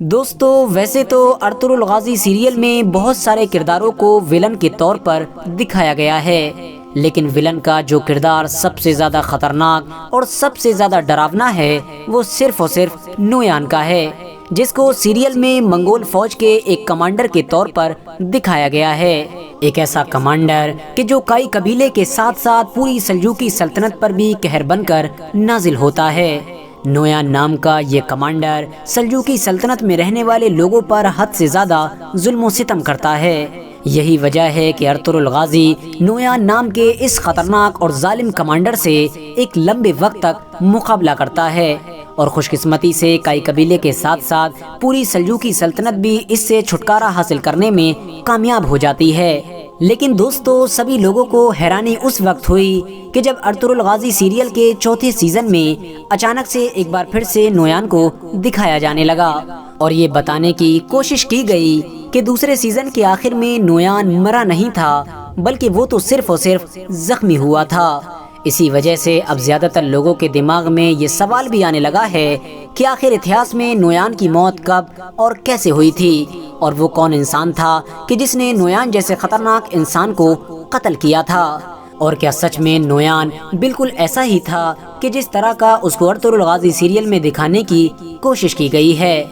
دوستو ویسے تو ارطغرل غازی سیریل میں بہت سارے کرداروں کو ویلن کے طور پر دکھایا گیا ہے، لیکن ویلن کا جو کردار سب سے زیادہ خطرناک اور سب سے زیادہ ڈراونا ہے وہ صرف اور صرف نویان کا ہے، جس کو سیریل میں منگول فوج کے ایک کمانڈر کے طور پر دکھایا گیا ہے۔ ایک ایسا کمانڈر کہ جو کائی قبیلے کے ساتھ ساتھ پوری سلجوقی سلطنت پر بھی قہر بن کر نازل ہوتا ہے۔ نویان نام کا یہ کمانڈر سلجوقی سلطنت میں رہنے والے لوگوں پر حد سے زیادہ ظلم و ستم کرتا ہے۔ یہی وجہ ہے کہ ارطغرل غازی نویان نام کے اس خطرناک اور ظالم کمانڈر سے ایک لمبے وقت تک مقابلہ کرتا ہے، اور خوش قسمتی سے کائی قبیلے کے ساتھ ساتھ پوری سلجوقی سلطنت بھی اس سے چھٹکارا حاصل کرنے میں کامیاب ہو جاتی ہے۔ لیکن دوستو سبھی لوگوں کو حیرانی اس وقت ہوئی کہ جب ارطغرل غازی سیریل کے چوتھے سیزن میں اچانک سے ایک بار پھر سے نویان کو دکھایا جانے لگا، اور یہ بتانے کی کوشش کی گئی کہ دوسرے سیزن کے آخر میں نویان مرا نہیں تھا، بلکہ وہ تو صرف اور صرف زخمی ہوا تھا۔ اسی وجہ سے اب زیادہ تر لوگوں کے دماغ میں یہ سوال بھی آنے لگا ہے کہ آخر اتہاس میں نویان کی موت کب اور کیسے ہوئی تھی، اور وہ کون انسان تھا کہ جس نے نویان جیسے خطرناک انسان کو قتل کیا تھا، اور کیا سچ میں نویان بالکل ایسا ہی تھا کہ جس طرح کا اس کو ارطغرل غازی سیریل میں دکھانے کی کوشش کی گئی ہے۔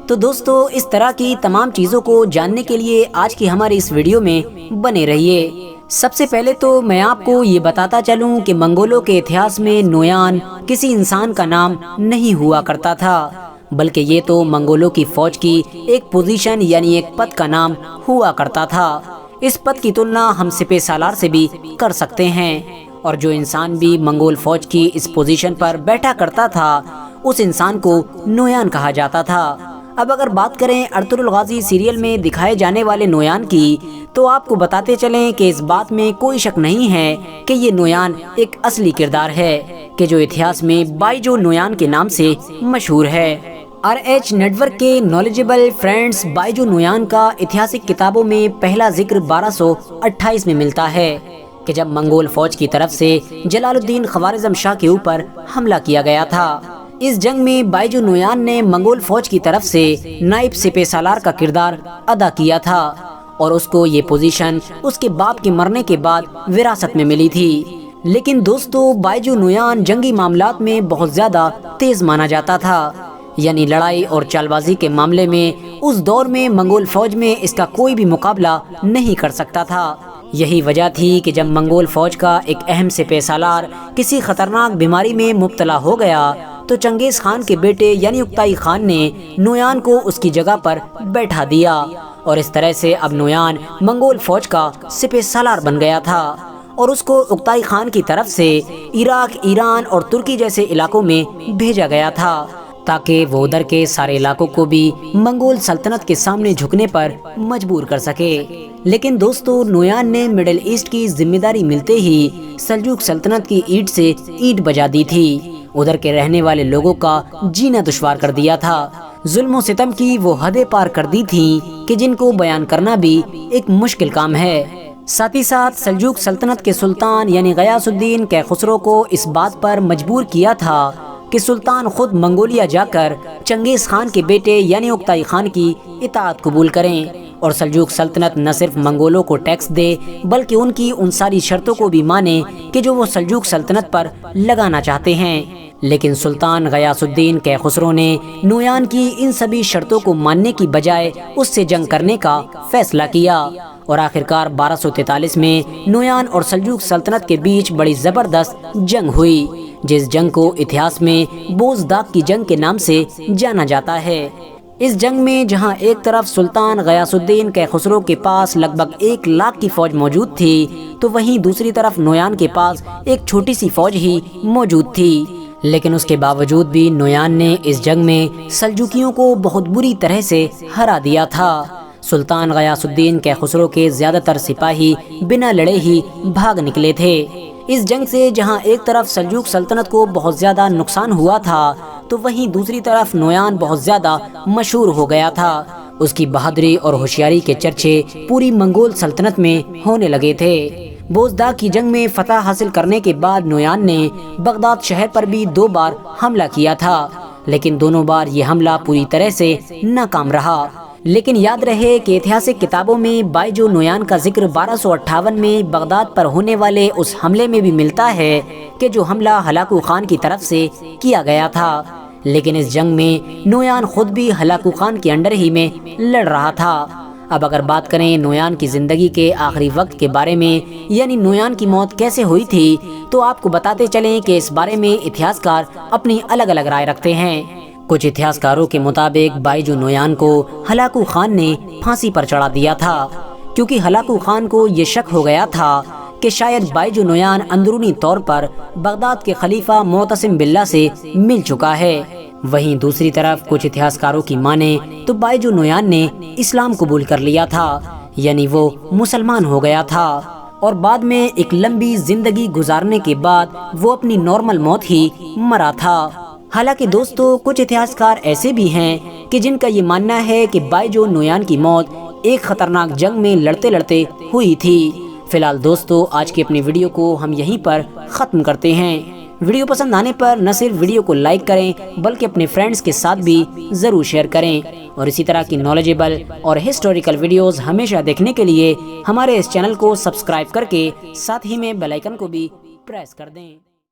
تو دوستو اس طرح کی تمام چیزوں کو جاننے کے لیے آج کی ہماری اس ویڈیو میں بنے رہیے۔ سب سے پہلے تو میں آپ کو یہ بتاتا چلوں کہ منگولوں کے اتہاس میں نویان کسی انسان کا نام نہیں ہوا کرتا تھا، بلکہ یہ تو منگولوں کی فوج کی ایک پوزیشن یعنی ایک پد کا نام ہوا کرتا تھا۔ اس پد کی تلنا ہم سپہ سالار سے بھی کر سکتے ہیں، اور جو انسان بھی منگول فوج کی اس پوزیشن پر بیٹھا کرتا تھا اس انسان کو نویان کہا جاتا تھا۔ اب اگر بات کریں ارطغرل غازی سیریل میں دکھائے جانے والے نویان کی، تو آپ کو بتاتے چلیں کہ اس بات میں کوئی شک نہیں ہے کہ یہ نویان ایک اصلی کردار ہے کہ جو اتہاس میں بائیجو نویان کے نام سے مشہور ہے۔ RH نیٹ ورک کے نالجبل فرینڈز بائیجو نویان کا اتہاسک کتابوں میں پہلا ذکر 1228 میں ملتا ہے کہ جب منگول فوج کی طرف سے جلال الدین خوارزم شاہ کے اوپر حملہ کیا گیا تھا۔ اس جنگ میں بائیجو نویان نے منگول فوج کی طرف سے نائب سپہ سالار کا کردار ادا کیا تھا، اور اس کو یہ پوزیشن اس کے باپ کے مرنے کے بعد وراثت میں ملی تھی۔ لیکن دوستو بائیجو نویان جنگی معاملات میں بہت زیادہ تیز مانا جاتا تھا، یعنی لڑائی اور چال بازی کے معاملے میں اس دور میں منگول فوج میں اس کا کوئی بھی مقابلہ نہیں کر سکتا تھا۔ یہی وجہ تھی کہ جب منگول فوج کا ایک اہم سپہ سالار کسی خطرناک بیماری میں مبتلا ہو گیا تو چنگیز خان کے بیٹے یعنی اکتائی خان نے نویان کو اس کی جگہ پر بیٹھا دیا، اور اس طرح سے اب نویان منگول فوج کا سپہ سالار بن گیا تھا، اور اس کو اکتائی خان کی طرف سے عراق، ایران اور ترکی جیسے علاقوں میں بھیجا گیا تھا تاکہ وہ ادھر کے سارے علاقوں کو بھی منگول سلطنت کے سامنے جھکنے پر مجبور کر سکے۔ لیکن دوستو نویان نے مڈل ایسٹ کی ذمہ داری ملتے ہی سلجوق سلطنت کی اینٹ سے اینٹ بجا دی تھی، ادھر کے رہنے والے لوگوں کا جینا دشوار کر دیا تھا، ظلم و ستم کی وہ حدیں پار کر دی تھیں کہ جن کو بیان کرنا بھی ایک مشکل کام ہے۔ ساتھ ہی ساتھ سلجوق سلطنت کے سلطان یعنی غیاث الدین کیخسرو کو اس بات پر مجبور کیا تھا کہ سلطان خود منگولیا جا کر چنگیز خان کے بیٹے یعنی اکتائی خان کی اطاعت قبول کریں، اور سلجوق سلطنت نہ صرف منگولوں کو ٹیکس دے بلکہ ان کی ان ساری شرطوں کو بھی مانے کہ جو وہ سلجوق سلطنت پر لگانا چاہتے ہیں۔ لیکن سلطان غیاث الدین کیخسرو نے نویان کی ان سبھی شرطوں کو ماننے کی بجائے اس سے جنگ کرنے کا فیصلہ کیا، اور آخرکار 1243 میں نویان اور سلجوق سلطنت کے بیچ بڑی زبردست جنگ ہوئی، جس جنگ کو اتہاس میں بوزداغ کی جنگ کے نام سے جانا جاتا ہے۔ اس جنگ میں جہاں ایک طرف سلطان غیاث الدین کیخسرو کے پاس لگ بھگ 1 لاکھ کی فوج موجود تھی، تو وہیں دوسری طرف نویان کے پاس ایک چھوٹی سی فوج ہی موجود تھی۔ لیکن اس کے باوجود بھی نویان نے اس جنگ میں سلجوکیوں کو بہت بری طرح سے ہرا دیا تھا۔ سلطان غیاث الدین کیخسرو کے زیادہ تر سپاہی بنا لڑے ہی بھاگ نکلے تھے۔ اس جنگ سے جہاں ایک طرف سلجوق سلطنت کو بہت زیادہ نقصان ہوا تھا، تو وہیں دوسری طرف نویان بہت زیادہ مشہور ہو گیا تھا۔ اس کی بہادری اور ہوشیاری کے چرچے پوری منگول سلطنت میں ہونے لگے تھے۔ بوزداغ کی جنگ میں فتح حاصل کرنے کے بعد نویان نے بغداد شہر پر بھی 2 بار حملہ کیا تھا، لیکن دونوں بار یہ حملہ پوری طرح سے ناکام رہا۔ لیکن یاد رہے کہ اتہاسک کتابوں میں بائیجو نویان کا ذکر 1258 میں بغداد پر ہونے والے اس حملے میں بھی ملتا ہے کہ جو حملہ ہلاکو خان کی طرف سے کیا گیا تھا، لیکن اس جنگ میں نویان خود بھی ہلاکو خان کے انڈر ہی میں لڑ رہا تھا۔ اب اگر بات کریں نویان کی زندگی کے آخری وقت کے بارے میں، یعنی نویان کی موت کیسے ہوئی تھی، تو آپ کو بتاتے چلیں کہ اس بارے میں اتہاسکار اپنی الگ الگ رائے رکھتے ہیں۔ کچھ اتہاسکاروں کے مطابق بائیجو نویان کو ہلاکو خان نے پھانسی پر چڑھا دیا تھا، کیونکہ ہلاکو خان کو یہ شک ہو گیا تھا کہ شاید بائیجو نویان اندرونی طور پر بغداد کے خلیفہ معتصم باللہ سے مل چکا ہے۔ وہیں دوسری طرف کچھ اتہاسکاروں کی مانیں تو بائیجو نویان نے اسلام قبول کر لیا تھا، یعنی وہ مسلمان ہو گیا تھا، اور بعد میں ایک لمبی زندگی گزارنے کے بعد وہ اپنی نارمل موت ہی مرا تھا۔ حالانکہ دوستو کچھ اتہاسکار ایسے بھی ہیں کہ جن کا یہ ماننا ہے کہ بائیجو نویان کی موت ایک خطرناک جنگ میں لڑتے لڑتے ہوئی تھی۔ فی الحال دوستو آج کی اپنی ویڈیو کو ہم یہیں پر ختم کرتے ہیں۔ ویڈیو پسند آنے پر نہ صرف ویڈیو کو لائک کریں بلکہ اپنے فرینڈز کے ساتھ بھی ضرور شیئر کریں، اور اسی طرح کی نالجیبل اور ہسٹوریکل ویڈیوز ہمیشہ دیکھنے کے لیے ہمارے اس چینل کو سبسکرائب کر کے ساتھ ہی میں بیل آئیکن کو بھی پریس کر دیں۔